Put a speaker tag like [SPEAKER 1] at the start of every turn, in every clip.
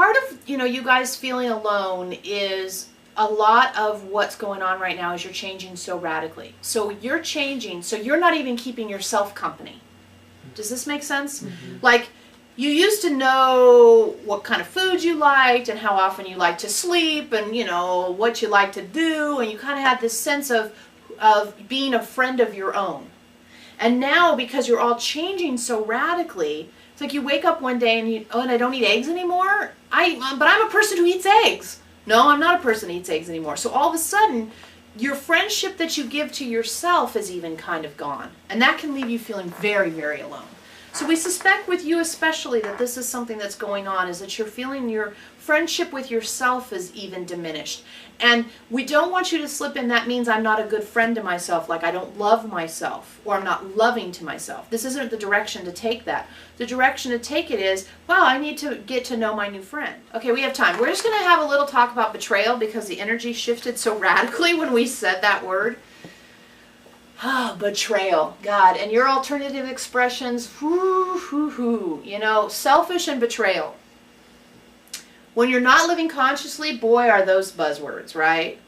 [SPEAKER 1] part of, you guys feeling alone is a lot of what's going on right now is you're changing so radically. So you're changing, so you're not even keeping yourself company. Does this make sense? Mm-hmm. Like, you used to know what kind of food you liked and how often you like to sleep and, what you like to do. And you kind of had this sense of being a friend of your own. And now, because you're all changing so radically, it's like you wake up one day and and I don't eat eggs anymore? But I'm a person who eats eggs. No, I'm not a person who eats eggs anymore. So all of a sudden, your friendship that you give to yourself is even kind of gone. And that can leave you feeling very, very alone. So we suspect with you especially that this is something that's going on, is that you're feeling your friendship with yourself is even diminished. And we don't want you to slip in, that means I'm not a good friend to myself, like I don't love myself, or I'm not loving to myself. This isn't the direction to take that. The direction to take it is, well, I need to get to know my new friend. Okay, we have time. We're just going to have a little talk about betrayal because the energy shifted so radically when we said that word. Ah, betrayal, God, and your alternative expressions, selfish and betrayal. When you're not living consciously, boy, are those buzzwords, right?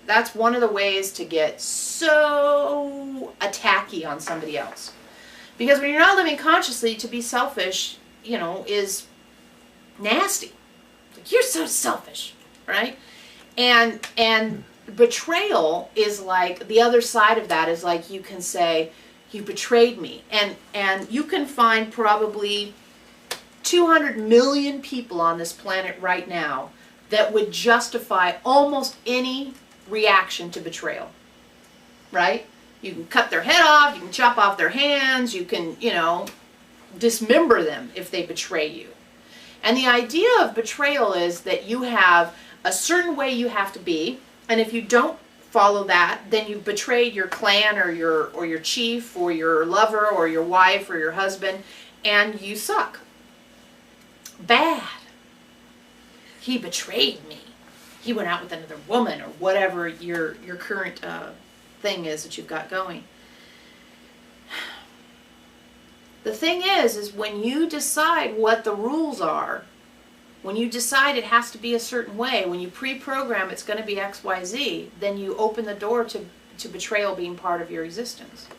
[SPEAKER 1] That's one of the ways to get so attacky on somebody else. Because when you're not living consciously, to be selfish, is nasty. Like, you're so selfish, right? And betrayal is like, the other side of that is like, you can say, you betrayed me. And you can find probably 200 million people on this planet right now that would justify almost any reaction to betrayal, right? You can cut their head off, you can chop off their hands, you can, dismember them if they betray you. And the idea of betrayal is that you have a certain way you have to be, and if you don't follow that, then you've betrayed your clan or your chief or your lover or your wife or your husband, and you suck. Bad. He betrayed me. He went out with another woman, or whatever your current thing is that you've got going. The thing is when you decide what the rules are, when you decide it has to be a certain way, when you pre-program it's going to be X, Y, Z, then you open the door to betrayal being part of your existence.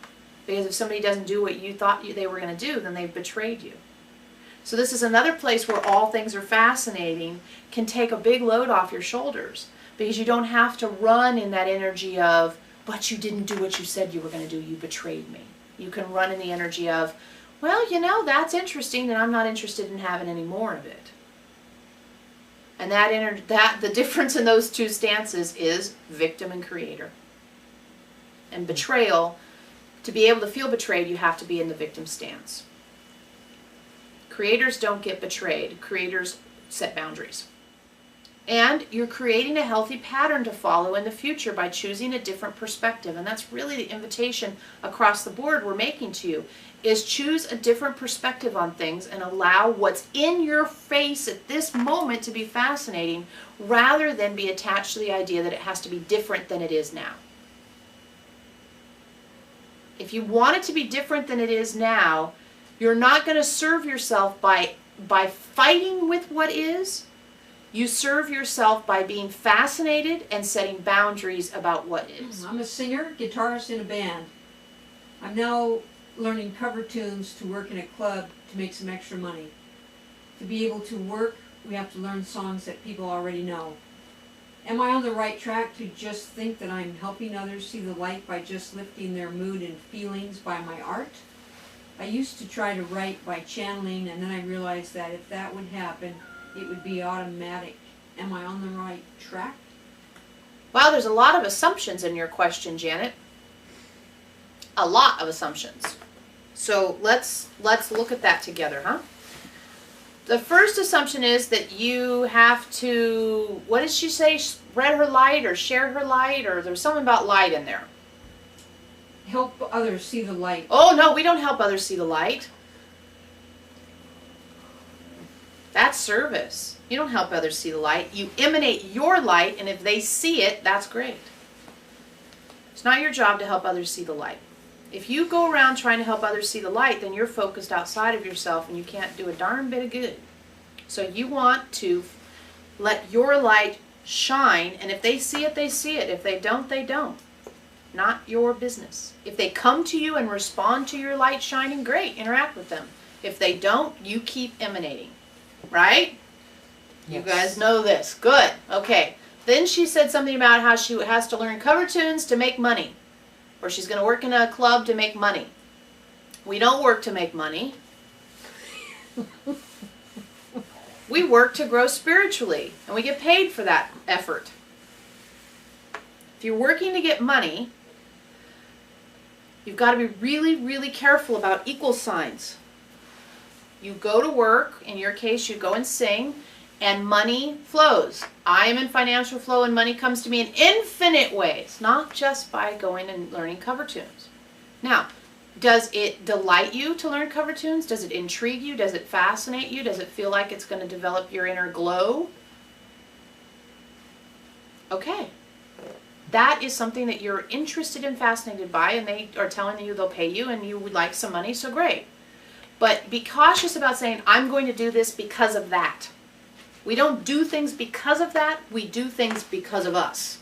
[SPEAKER 1] Because if somebody doesn't do what you thought they were going to do, then they've betrayed you. So this is another place where all things are fascinating can take a big load off your shoulders, because you don't have to run in that energy of, but you didn't do what you said you were going to do, you betrayed me. You can run in the energy of, well, that's interesting, and I'm not interested in having any more of it. And the difference in those two stances is victim and creator. And betrayal, to be able to feel betrayed, you have to be in the victim stance. Creators don't get betrayed. Creators set boundaries. And you're creating a healthy pattern to follow in the future by choosing a different perspective. And that's really the invitation across the board we're making to you, is choose a different perspective on things and allow what's in your face at this moment to be fascinating, rather than be attached to the idea that it has to be different than it is now. If you want it to be different than it is now, you're not going to serve yourself by fighting with what is. You serve yourself by being fascinated and setting boundaries about what is.
[SPEAKER 2] I'm a singer, guitarist in a band. I'm now learning cover tunes to work in a club to make some extra money. To be able to work, we have to learn songs that people already know. Am I on the right track to just think that I'm helping others see the light by just lifting their mood and feelings by my art? I used to try to write by channeling, and then I realized that if that would happen, it would be automatic. Am I on the right track?
[SPEAKER 1] Wow, there's a lot of assumptions in your question, Janet. A lot of assumptions. So let's look at that together, huh? The first assumption is that you have to, what did she say, spread her light or share her light, or there's something about light in there.
[SPEAKER 2] Help others see the light.
[SPEAKER 1] Oh, no, we don't help others see the light. That's service. You don't help others see the light. You emanate your light, and if they see it, that's great. It's not your job to help others see the light. If you go around trying to help others see the light, then you're focused outside of yourself, and you can't do a darn bit of good. So you want to Let your light shine, and if they see it, they see it. If they don't, they don't. Not your business. If they come to you and respond to your light shining, great, interact with them. If they don't, you keep emanating. Right?
[SPEAKER 3] Yes.
[SPEAKER 1] You guys know this. Good. Okay. Then she said something about how she has to learn cover tunes to make money. Or she's going to work in a club to make money. We don't work to make money. We work to grow spiritually, and we get paid for that effort. If you're working to get money, you've got to be really, really careful about equal signs. You go to work, in your case, you go and sing, and money flows. I am in financial flow, and money comes to me in infinite ways, not just by going and learning cover tunes. Now, does it delight you to learn cover tunes? Does it intrigue you? Does it fascinate you? Does it feel like it's going to develop your inner glow? Okay. That is something that you're interested and fascinated by, and they are telling you they'll pay you and you would like some money, so great. But be cautious about saying, I'm going to do this because of that. We don't do things because of that. We do things because of us.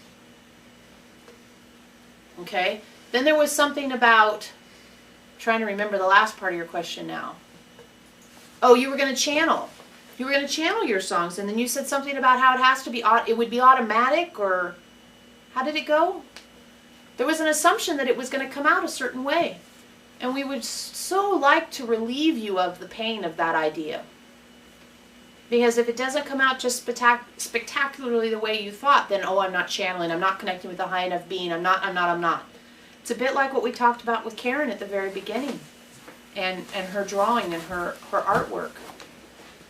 [SPEAKER 1] Okay? Then there was something about, I'm trying to remember the last part of your question now. Oh, you were going to channel. You were going to channel your songs, and then you said something about how it has to be, it would be automatic, or how did it go? There was an assumption that it was going to come out a certain way. And we would so like to relieve you of the pain of that idea. Because if it doesn't come out just spectacularly the way you thought, then, oh, I'm not channeling, I'm not connecting with the high enough being, I'm not. It's a bit like what we talked about with Karen at the very beginning. And her drawing and her artwork.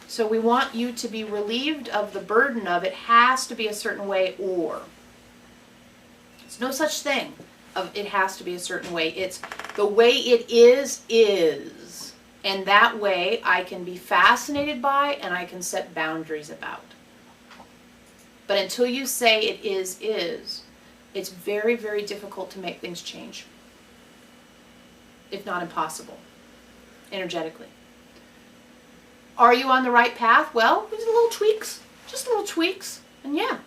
[SPEAKER 1] So we want you to be relieved of the burden of it has to be a certain way, or. There's no such thing of it has to be a certain way. It's the way it is. And that way I can be fascinated by and I can set boundaries about. But until you say it is, it's very, very difficult to make things change. If not impossible. Energetically. Are you on the right path? Well, there's little tweaks. Just little tweaks. And yeah.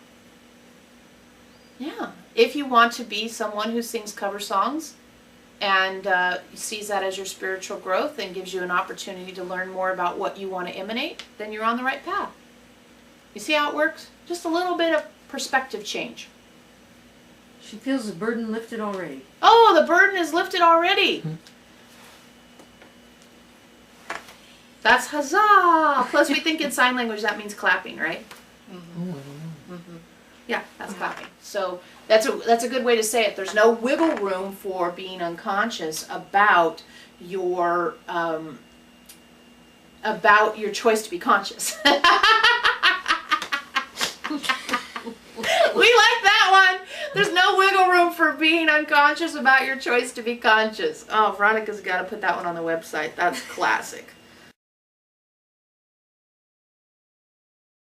[SPEAKER 1] Yeah. If you want to be someone who sings cover songs and sees that as your spiritual growth and gives you an opportunity to learn more about what you want to emanate, then you're on the right path. You see how it works? Just a little bit of perspective change.
[SPEAKER 2] She feels the burden lifted already.
[SPEAKER 1] Oh, the burden is lifted already. That's huzzah! Plus we think in sign language that means clapping, right?
[SPEAKER 3] Mm-hmm.
[SPEAKER 1] Yeah, that's clapping. So that's a good way to say it. There's no wiggle room for being unconscious about your choice to be conscious. We like that one. There's no wiggle room for being unconscious about your choice to be conscious. Oh, Veronica's got to put that one on the website. That's classic.